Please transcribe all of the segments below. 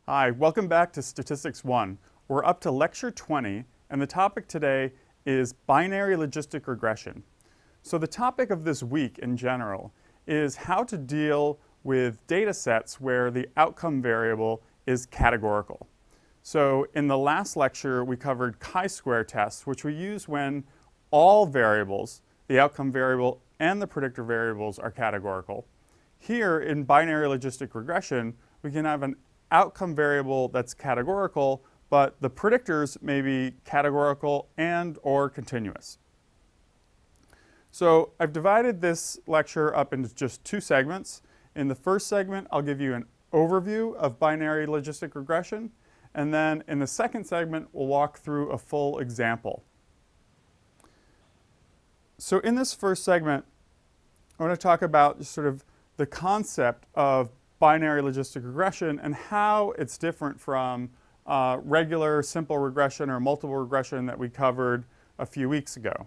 Hi, welcome back to Statistics 1. We're up to Lecture 20, and the topic today is binary logistic regression. So the topic of this week in general is how to deal with data sets where the outcome variable is categorical. So in the last lecture, we covered chi-square tests, which we use when all variables, the outcome variable and the predictor variables, are categorical. Here in binary logistic regression, we can have an outcome variable that's categorical, but the predictors may be categorical and or continuous. So I've divided this lecture up into just two segments. In the first segment, I'll give you an overview of binary logistic regression, and then in the second segment, we'll walk through a full example. So in this first segment, I want to talk about sort of the concept of binary logistic regression and how it's different from regular simple regression or multiple regression that we covered a few weeks ago.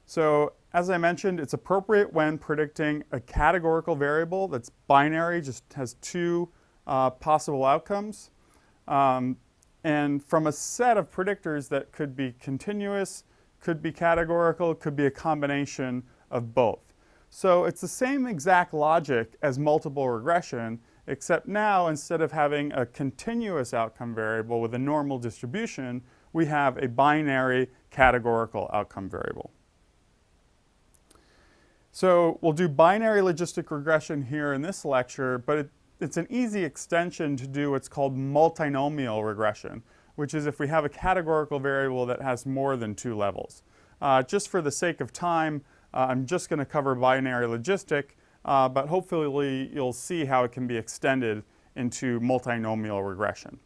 So as I mentioned, it's appropriate when predicting a categorical variable that's binary, just has two possible outcomes. And from a set of predictors that could be continuous, could be categorical, could be a combination of both. So it's the same exact logic as multiple regression, except now instead of having a continuous outcome variable with a normal distribution, we have a binary categorical outcome variable. So we'll do binary logistic regression here in this lecture, but it's an easy extension to do what's called multinomial regression, which is if we have a categorical variable that has more than two levels. Just for the sake of time, I'm just going to cover binary logistic, but hopefully you'll see how it can be extended into multinomial regression.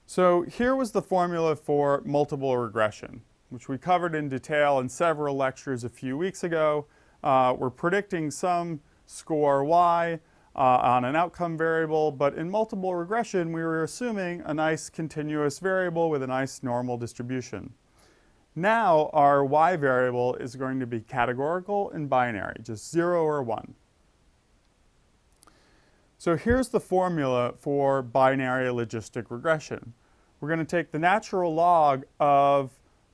So here was the formula for multiple regression, which we covered in detail in several lectures a few weeks ago. We're predicting some score y on an outcome variable, but in multiple regression we were assuming a nice continuous variable with a nice normal distribution. Now our y variable is going to be categorical and binary, just 0 or 1. So here's the formula for binary logistic regression. We're going to take the natural log of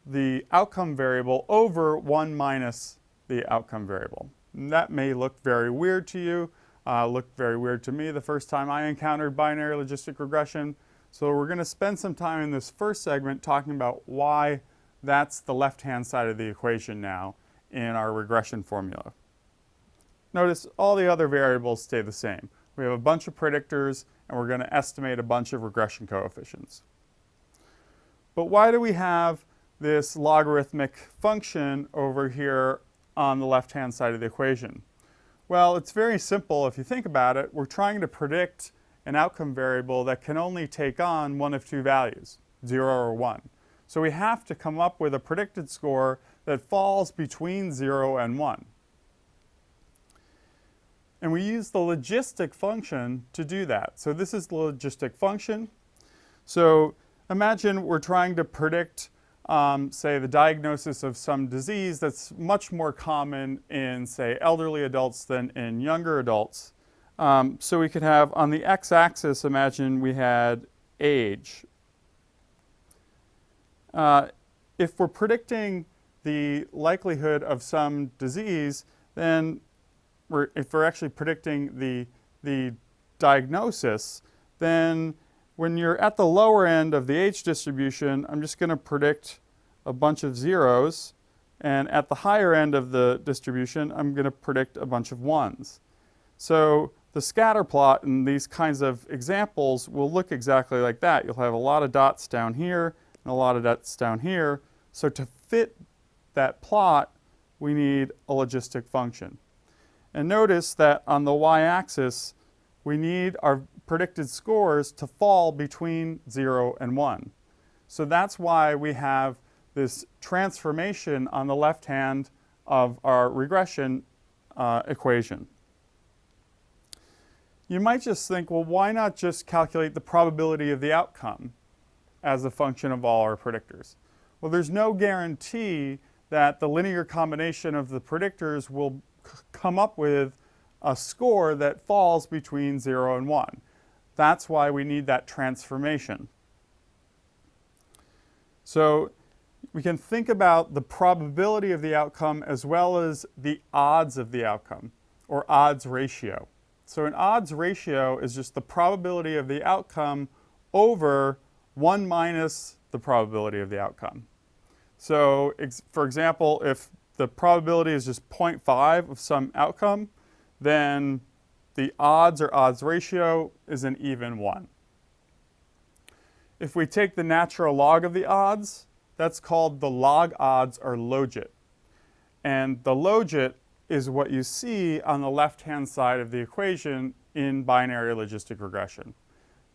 the outcome variable over 1 minus the outcome variable. And that may look very weird to you, looked very weird to me the first time I encountered binary logistic regression. So we're going to spend some time in this first segment talking about why that's the left-hand side of the equation now in our regression formula. Notice all the other variables stay the same. We have a bunch of predictors, and we're going to estimate a bunch of regression coefficients. But why do we have this logarithmic function over here on the left-hand side of the equation? Well, it's very simple if you think about it. We're trying to predict an outcome variable that can only take on one of two values, 0 or 1. So we have to come up with a predicted score that falls between 0 and 1. And we use the logistic function to do that. So this is the logistic function. So imagine we're trying to predict, say, the diagnosis of some disease that's much more common in, say, elderly adults than in younger adults. So we could have, on the x-axis, imagine we had age. If we're predicting the likelihood of some disease, then if we're actually predicting the diagnosis, then when you're at the lower end of the age distribution, I'm just going to predict a bunch of zeros, and at the higher end of the distribution, I'm going to predict a bunch of ones. So the scatter plot in these kinds of examples will look exactly like that. You'll have a lot of dots down here and a lot of dots down here. So to fit that plot, we need a logistic function. And notice that on the y-axis, we need our predicted scores to fall between 0 and 1. So that's why we have this transformation on the left hand of our regression equation. You might just think, well, why not just calculate the probability of the outcome as a function of all our predictors? Well, there's no guarantee that the linear combination of the predictors will come up with a score that falls between 0 and 1. That's why we need that transformation. So we can think about the probability of the outcome as well as the odds of the outcome, or odds ratio. So an odds ratio is just the probability of the outcome over 1 minus the probability of the outcome. So for example, if the probability is just 0.5 of some outcome, then the odds or odds ratio is an even 1. If we take the natural log of the odds, that's called the log odds or logit. And the logit is what you see on the left-hand side of the equation in binary logistic regression.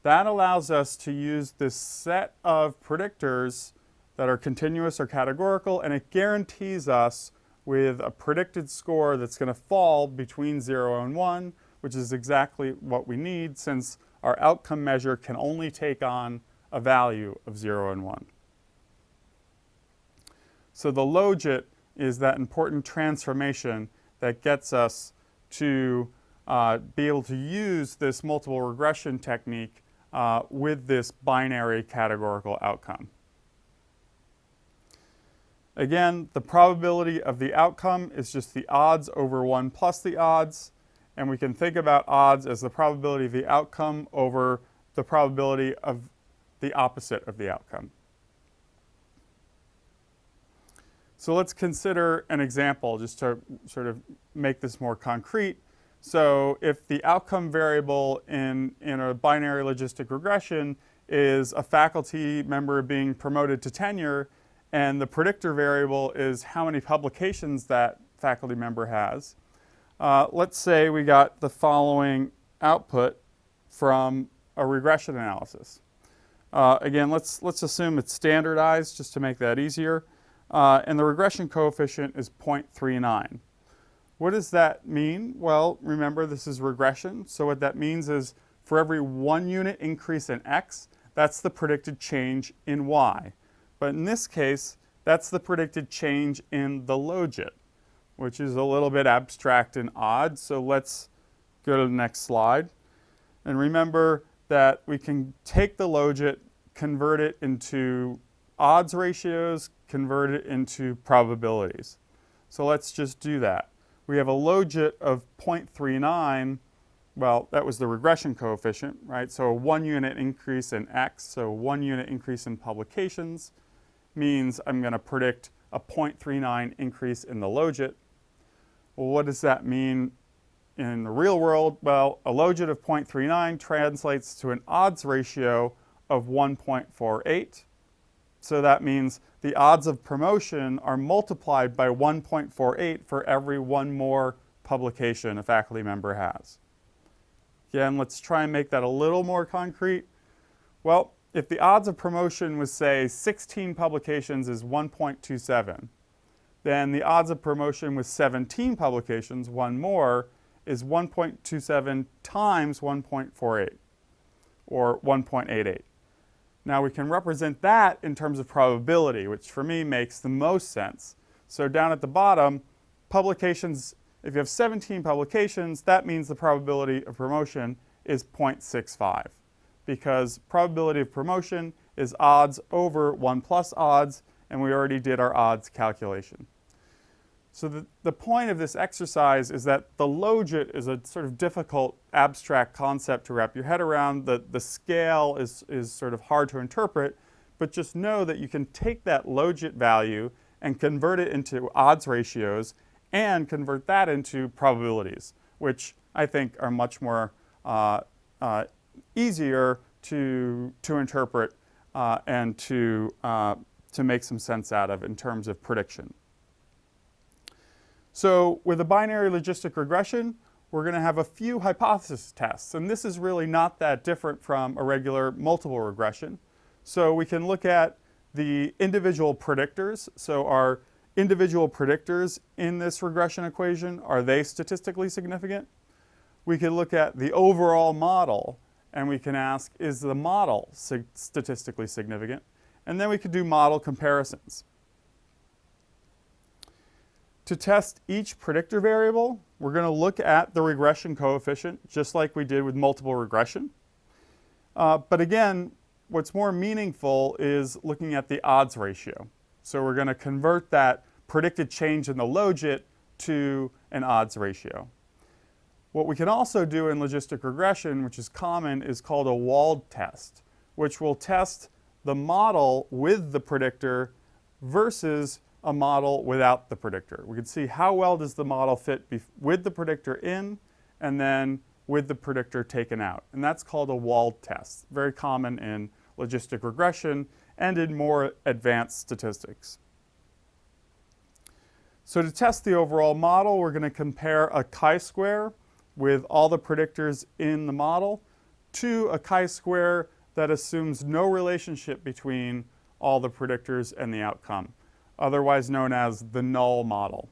That allows us to use this set of predictors that are continuous or categorical, and it guarantees us with a predicted score that's going to fall between 0 and 1, which is exactly what we need since our outcome measure can only take on a value of 0 and 1. So the logit is that important transformation that gets us to be able to use this multiple regression technique with this binary categorical outcome. Again, the probability of the outcome is just the odds over 1 plus the odds, and we can think about odds as the probability of the outcome over the probability of the opposite of the outcome. So let's consider an example just to sort of make this more concrete. So if the outcome variable in a binary logistic regression is a faculty member being promoted to tenure, and the predictor variable is how many publications that faculty member has, let's say we got the following output from a regression analysis. Again, let's assume it's standardized just to make that easier. And the regression coefficient is 0.39. What does that mean? Well, remember this is regression. So what that means is for every 1 unit increase in x, that's the predicted change in y. But in this case, that's the predicted change in the logit, which is a little bit abstract and odd. So let's go to the next slide. And remember that we can take the logit, convert it into odds ratios, convert it into probabilities. So let's just do that. We have a logit of 0.39. Well, that was the regression coefficient, right? So a 1 unit increase in x, so 1 unit increase in publications means I'm going to predict a 0.39 increase in the logit. Well, what does that mean in the real world? Well, a logit of 0.39 translates to an odds ratio of 1.48. So that means the odds of promotion are multiplied by 1.48 for every 1 more publication a faculty member has. Again, let's try and make that a little more concrete. Well, if the odds of promotion was, say, 16 publications is 1.27, then the odds of promotion with 17 publications, 1 more, is 1.27 times 1.48, or 1.88. Now we can represent that in terms of probability, which for me makes the most sense. So down at the bottom, publications, if you have 17 publications, that means the probability of promotion is 0.65, because probability of promotion is odds over 1 plus odds, and we already did our odds calculation. So the point of this exercise is that the logit is a sort of difficult abstract concept to wrap your head around. The scale is sort of hard to interpret, but just know that you can take that logit value and convert it into odds ratios and convert that into probabilities, which I think are much more easier to interpret and to make some sense out of in terms of prediction. So with a binary logistic regression, we're going to have a few hypothesis tests. And this is really not that different from a regular multiple regression. So we can look at the individual predictors. So our individual predictors in this regression equation, are they statistically significant? We can look at the overall model, and we can ask, is the model statistically significant? And then we could do model comparisons. To test each predictor variable, we're going to look at the regression coefficient, just like we did with multiple regression. But again, what's more meaningful is looking at the odds ratio. So we're going to convert that predicted change in the logit to an odds ratio. What we can also do in logistic regression, which is common, is called a Wald test, which will test the model with the predictor versus a model without the predictor. We can see how well does the model fit with the predictor in and then with the predictor taken out. And that's called a Wald test, very common in logistic regression and in more advanced statistics. So to test the overall model, we're going to compare a chi-square with all the predictors in the model to a chi-square that assumes no relationship between all the predictors and the outcome, otherwise known as the null model.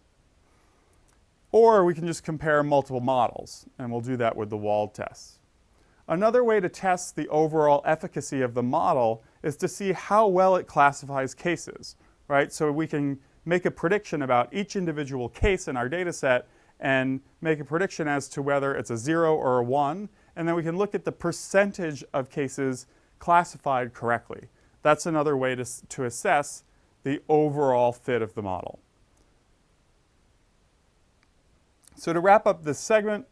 Or we can just compare multiple models, and we'll do that with the Wald test. Another way to test the overall efficacy of the model is to see how well it classifies cases, right? So we can make a prediction about each individual case in our data set and make a prediction as to whether it's a 0 or a 1, and then we can look at the percentage of cases classified correctly. That's another way to assess the overall fit of the model. So to wrap up this segment,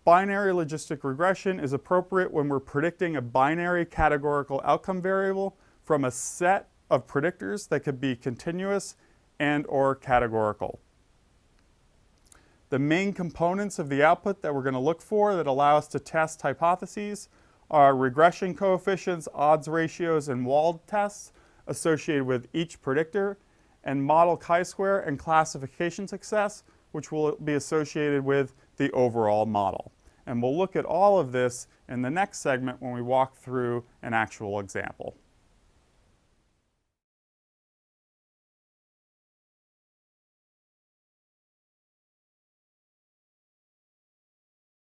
binary logistic regression is appropriate when we're predicting a binary categorical outcome variable from a set of predictors that could be continuous and or categorical. The main components of the output that we're going to look for that allow us to test hypotheses are regression coefficients, odds ratios, and Wald tests associated with each predictor, and model chi-square and classification success, which will be associated with the overall model. And we'll look at all of this in the next segment when we walk through an actual example.